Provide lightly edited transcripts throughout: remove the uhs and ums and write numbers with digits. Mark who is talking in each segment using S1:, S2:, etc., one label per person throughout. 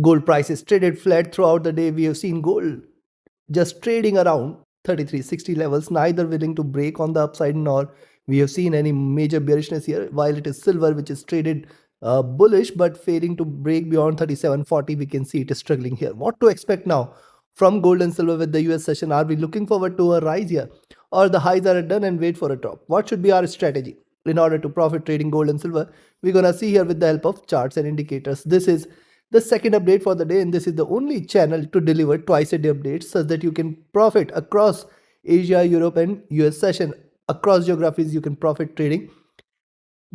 S1: Gold prices traded flat throughout the day. We have seen gold just trading around 3360 levels, neither willing to break on the upside nor we have seen any major bearishness here, while it is silver which is traded bullish but failing to break beyond 3740. We can see it is struggling here. What to expect now from gold and silver with the US session? Are we looking forward to a rise here, or the highs are done and wait for a drop? What should be our strategy in order to profit trading gold and silver? We're gonna see here with the help of charts and indicators. This is the second update for the day, and this is the only channel to deliver twice a day updates such that you can profit across Asia, Europe, and US session. Across geographies, you can profit trading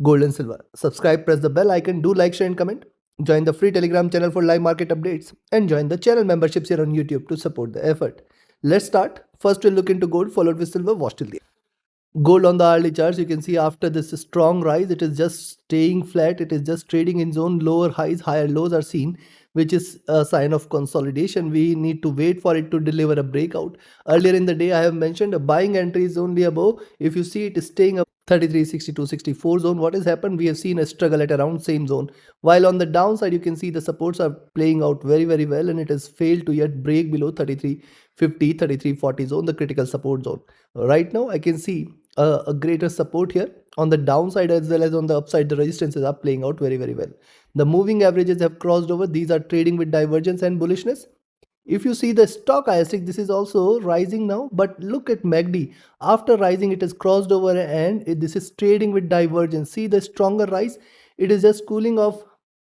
S1: gold and silver. Subscribe, press the bell icon, do like, share, and comment. Join the free Telegram channel for live market updates, and join the channel memberships here on YouTube to support the effort. Let's start. First, we'll look into gold, followed with silver. Watch till the end. Gold on the hourly charts, you can see after this strong rise, it is just staying flat. It is just trading in zone. Lower highs, higher lows are seen, which is a sign of consolidation. We need to wait for it to deliver a breakout. Earlier in the day, I have mentioned a buying entry is only above. If you see it is staying up 33, 62, 64 zone. What has happened? We have seen a struggle at around same zone. While on the downside, you can see the supports are playing out very, very well, and it has failed to yet break below 3350, 3340 zone, the critical support zone. Right now, I can see a greater support here on the downside as well as on the upside. The resistances are playing out very, very well. The moving averages have crossed over. These are trading with divergence and bullishness. If you see the stochastic, this is also rising now, but look at MACD. After rising, it has crossed over and this is trading with divergence. See the stronger rise, it is just cooling off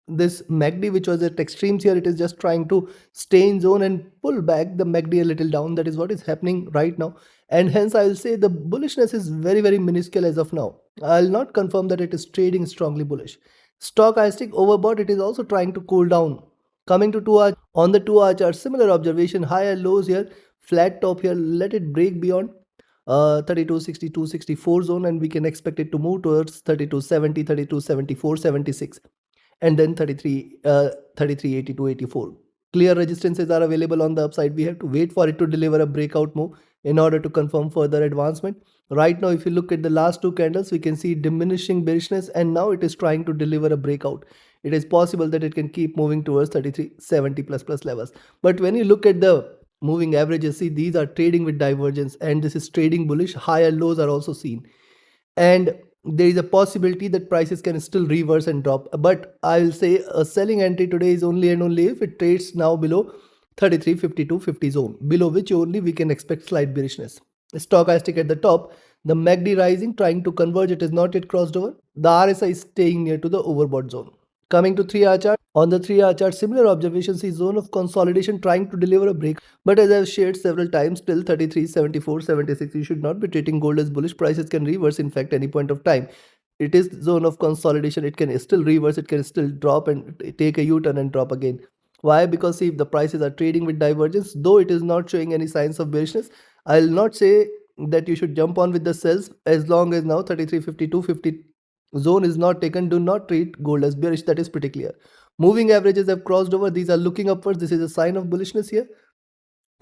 S1: this MACD, which was at extremes here. It is just trying to stay in zone and pull back the MACD a little down. That is what is happening right now, and hence I will say the bullishness is very, very minuscule as of now. I'll not confirm that it is trading strongly bullish. Stochastic overbought, it is also trying to cool down. Coming to 2 hour, on the 2 hour chart, similar observation, higher lows here, flat top here. Let it break beyond 3262 64 zone, and we can expect it to move towards 3270, 3274, 76, and then 33 82 84. Clear resistances are available on the upside. We have to wait for it to deliver a breakout move in order to confirm further advancement. Right now, if you look at the last two candles, we can see diminishing bearishness, and now it is trying to deliver a breakout. It is possible that it can keep moving towards 3370 plus levels. But when you look at the moving averages, see these are trading with divergence, and this is trading bullish. Higher lows are also seen, and there is a possibility that prices can still reverse and drop. But I will say a selling entry today is only and only if it trades now below 3352.50 zone, below which only we can expect slight bearishness. Stochastic at the top, the MACD rising, trying to converge. It is not yet crossed over. The RSI is staying near to the overbought zone. Coming to 3 hour chart, on the 3 hour chart, similar observations is zone of consolidation trying to deliver a break. But as I've shared several times, till 33, 74, 76, you should not be treating gold as bullish. Prices can reverse, in fact, any point of time. It is zone of consolidation. It can still reverse, it can still drop and take a U-turn and drop again. Why? Because see, the prices are trading with divergence, though it is not showing any signs of bearishness. I'll not say that you should jump on with the sells as long as now 33.52, 50 zone is not taken. Do not treat gold as bearish. That is pretty clear. Moving averages have crossed over. These are looking upwards. This is a sign of bullishness here.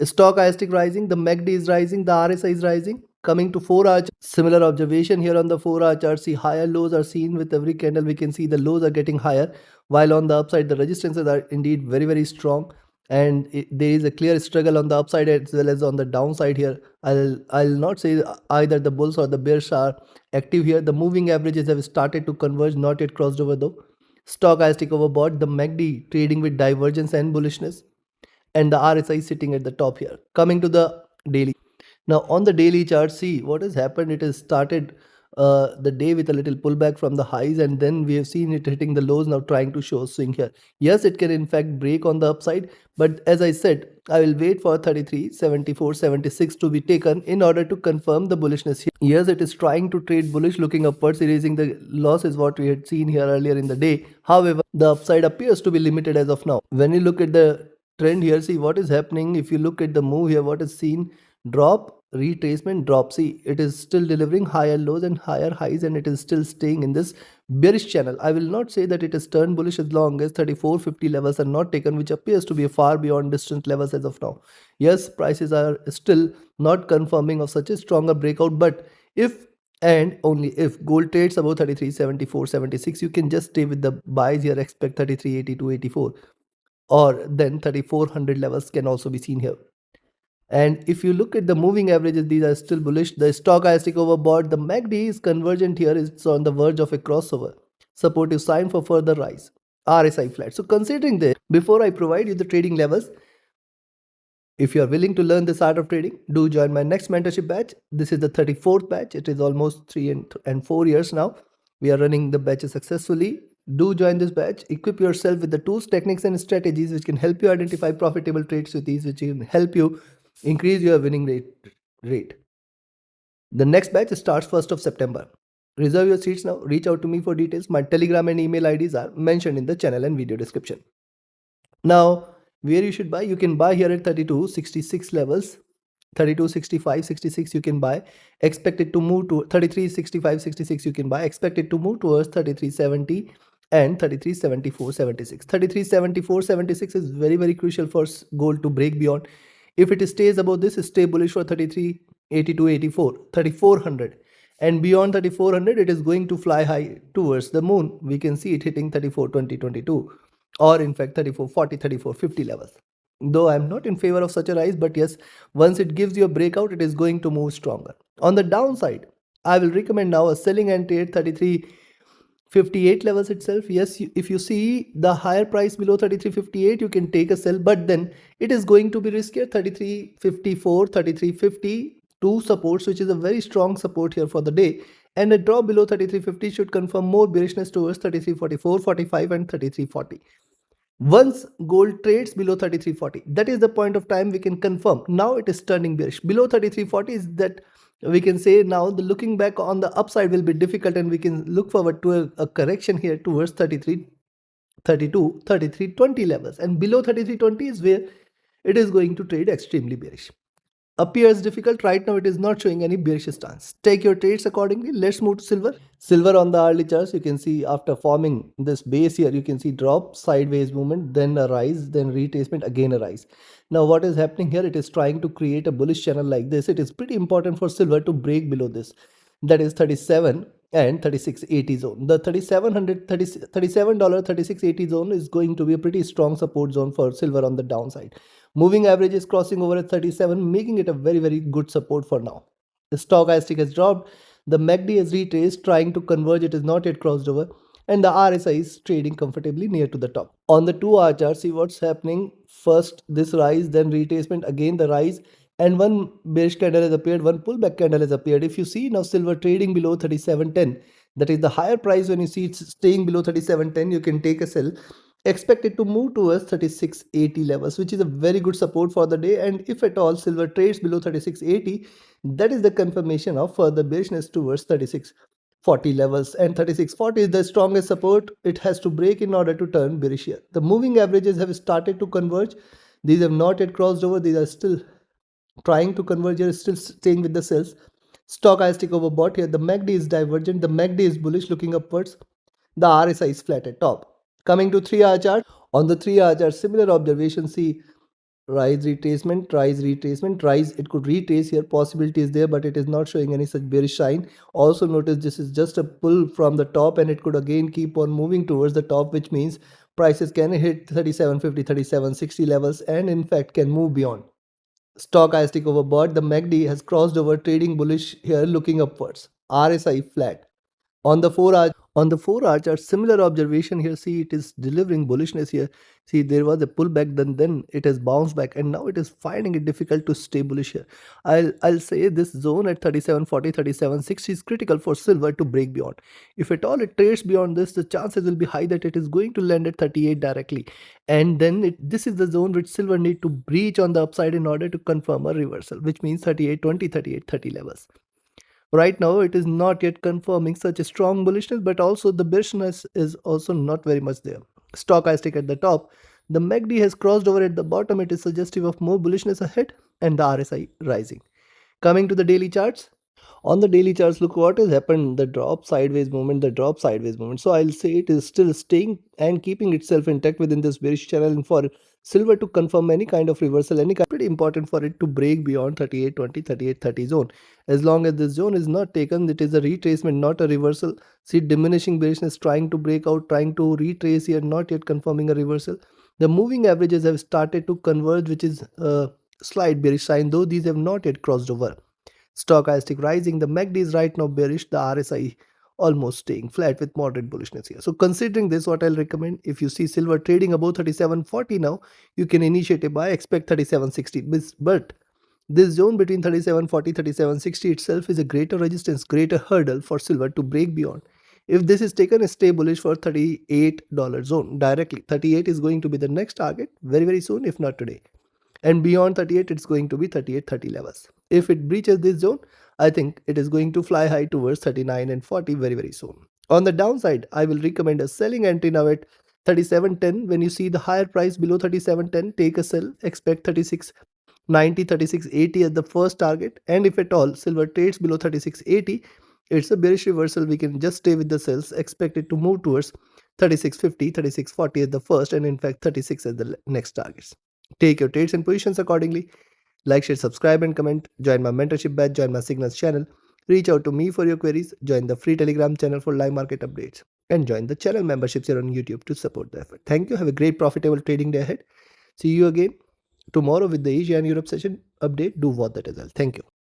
S1: Stochastic rising, the MACD is rising, the RSI is rising. Coming to 4 hour chart, similar observation here on the 4 hour chart. See, higher lows are seen with every candle. We can see the lows are getting higher, while on the upside the resistances are indeed very, very strong, and there is a clear struggle on the upside as well as on the downside here. I'll not say either the bulls or the bears are active here. The moving averages have started to converge, not yet crossed over though. Stochastic overbought, the MACD trading with divergence and bullishness, and the RSI sitting at the top here. Coming to the daily. Now on the daily chart, see what has happened. It has started the day with a little pullback from the highs, and then we have seen it hitting the lows, now trying to show a swing here. Yes, it can in fact break on the upside, but as I said, I will wait for 33, 74, 76 to be taken in order to confirm the bullishness here. Yes, it is trying to trade bullish, looking upwards, erasing the losses what we had seen here earlier in the day. However, the upside appears to be limited as of now. When you look at the trend here, see what is happening. If you look at the move here, what is seen, drop, retracement, drop. See, it is still delivering higher lows and higher highs, and it is still staying in this bearish channel. I will not say that it is turned bullish as long as 3450 levels are not taken, which appears to be far beyond distant levels as of now. Yes, prices are still not confirming of such a stronger breakout, but if and only if gold trades above 33, 74, 76, you can just stay with the buys here, expect 33, 82, 84. or then 3400 levels can also be seen here. And if you look at the moving averages, these are still bullish. The stochastic overbought, the MACD is convergent here. It's on the verge of a crossover. Supportive sign for further rise. RSI flat. So considering this, before I provide you the trading levels, if you are willing to learn this art of trading, do join my next mentorship batch. This is the 34th batch. It is almost 3 and 4 years now. We are running the batches successfully. Do join this batch. Equip yourself with the tools, techniques, and strategies which can help you identify profitable trades with ease, which can help you increase your winning rate. The next batch starts 1st of September. Reserve your seats now. Reach out to me for details. My Telegram and email IDs are mentioned in the channel and video description. Now, where you should buy, you can buy here at 3266 levels. 3265 66 you can buy. Expect it to move to 3365 66 you can buy. Expect it to move towards 3370 and 3374 76. 3374 76 is very crucial for gold to break beyond. If it stays above this, stay bullish for 3382 84 3400, and beyond 3400 it is going to fly high towards the moon. We can see it hitting 3420 22, or in fact 3440 3450 levels. Though I'm not in favor of such a rise, but yes, once it gives you a breakout, it is going to move stronger. On the downside, I will recommend now a selling entry at 3358 levels itself. Yes, if you see the higher price below 3358, you can take a sell, but then it is going to be riskier. 3354 3350, two supports, which is a very strong support here for the day, and a drop below 3350 should confirm more bearishness towards 3344 45 and 3340. Once gold trades below 3340, that is the point of time we can confirm now it is turning bearish. Below 3340 is that we can say now the looking back on the upside will be difficult, and we can look forward to a correction here towards 33 32 3320 levels, and below 3320 is where it is going to trade extremely bearish. Appears difficult right now. It is not showing any bearish stance. Take your trades accordingly. Let's move to silver. Silver on the hourly charts, you can see after forming this base here, you can see drop, sideways movement, then a rise, then retracement, again a rise. Now what is happening here? It is trying to create a bullish channel like this. It is pretty important for silver to break below this, that is 37 and 3680 zone. The $37 3680 zone is going to be a pretty strong support zone for silver on the downside. Moving average is crossing over at 37, making it a very good support for now. The stochastic has dropped. The MACD has retraced, trying to converge. It is not yet crossed over, and the RSI is trading comfortably near to the top. On the 2-hour chart, see what's happening. First this rise, then retracement, again the rise, and one bearish candle has appeared, one pullback candle has appeared. If you see now silver trading below 3710, that is the higher price. When you see it's staying below 3710, you can take a sell. Expect it to move towards 3680 levels, which is a very good support for the day. And if at all silver trades below 3680, that is the confirmation of further bearishness towards 3640 levels, and 3640 is the strongest support. It has to break in order to turn bearish here. The moving averages have started to converge. These have not yet crossed over. These are still trying to converge here, still staying with the cells. Stochastic overbought here. The MACD is divergent. The MACD is bullish, looking upwards. The RSI is flat at top. Coming to 3-hour chart. On the 3-hour chart, similar observation. See rise, retracement, rise, retracement, rise. It could retrace here. Possibility is there, but it is not showing any such bearish sign. Also notice this is just a pull from the top, and it could again keep on moving towards the top, which means prices can hit 3750 3760 levels, and in fact can move beyond. Stochastic overbought. The MACD has crossed over, trading bullish here, looking upwards. RSI flat. On the 4-hour chart, similar observation here. See, it is delivering bullishness here. See, there was a pullback, then it has bounced back, and now it is finding it difficult to stay bullish here. I'll say this zone at 3740 3760 is critical for silver to break beyond. If at all it trades beyond this, the chances will be high that it is going to land at 38 directly, and then this is the zone which silver need to breach on the upside in order to confirm a reversal, which means 3820 3830 levels. Right now it is not yet confirming such a strong bullishness, but also the bearishness is also not very much there. Stochastic at the top. The MACD has crossed over at the bottom. It is suggestive of more bullishness ahead, and the RSI rising. Coming to the daily charts. On the daily charts, look what has happened. The drop, sideways movement, the drop, sideways movement. So I'll say it is still staying and keeping itself intact within this bearish channel, and for silver to confirm any kind of reversal, pretty important for it to break beyond 3820 3830 zone. As long as this zone is not taken, it is a retracement, not a reversal. See diminishing bearishness trying to break out, trying to retrace here, not yet confirming a reversal. The moving averages have started to converge, which is a slight bearish sign, though these have not yet crossed over. Stochastic rising, the MACD is right now bearish, the RSI almost staying flat with moderate bullishness here. So considering this, what I'll recommend, if you see silver trading above 37.40 now, you can initiate a buy, expect 37.60. But this zone between 37.40 37.60 itself is a greater resistance, greater hurdle for silver to break beyond. If this is taken, stay bullish for $38 zone directly. 38 is going to be the next target very, very soon, if not today. And beyond 38, it's going to be 38.30 levels. If it breaches this zone, I think it is going to fly high towards 39 and 40 very, very soon. On the downside, I will recommend a selling entry now at 37.10. When you see the higher price below 37.10, take a sell, expect 36.90, 36.80 as the first target. And if at all silver trades below 36.80, it's a bearish reversal. We can just stay with the sells, expect it to move towards 36.50, 36.40 as the first, and in fact 36 as the next targets. Take your trades and positions accordingly. Like, share, subscribe, and comment. Join my mentorship batch, join my signals channel. Reach out to me for your queries. Join the free Telegram channel for live market updates. And join the channel memberships here on YouTube to support the effort. Thank you. Have a great profitable trading day ahead. See you again tomorrow with the Asia and Europe session update. Do what that as well. Thank you.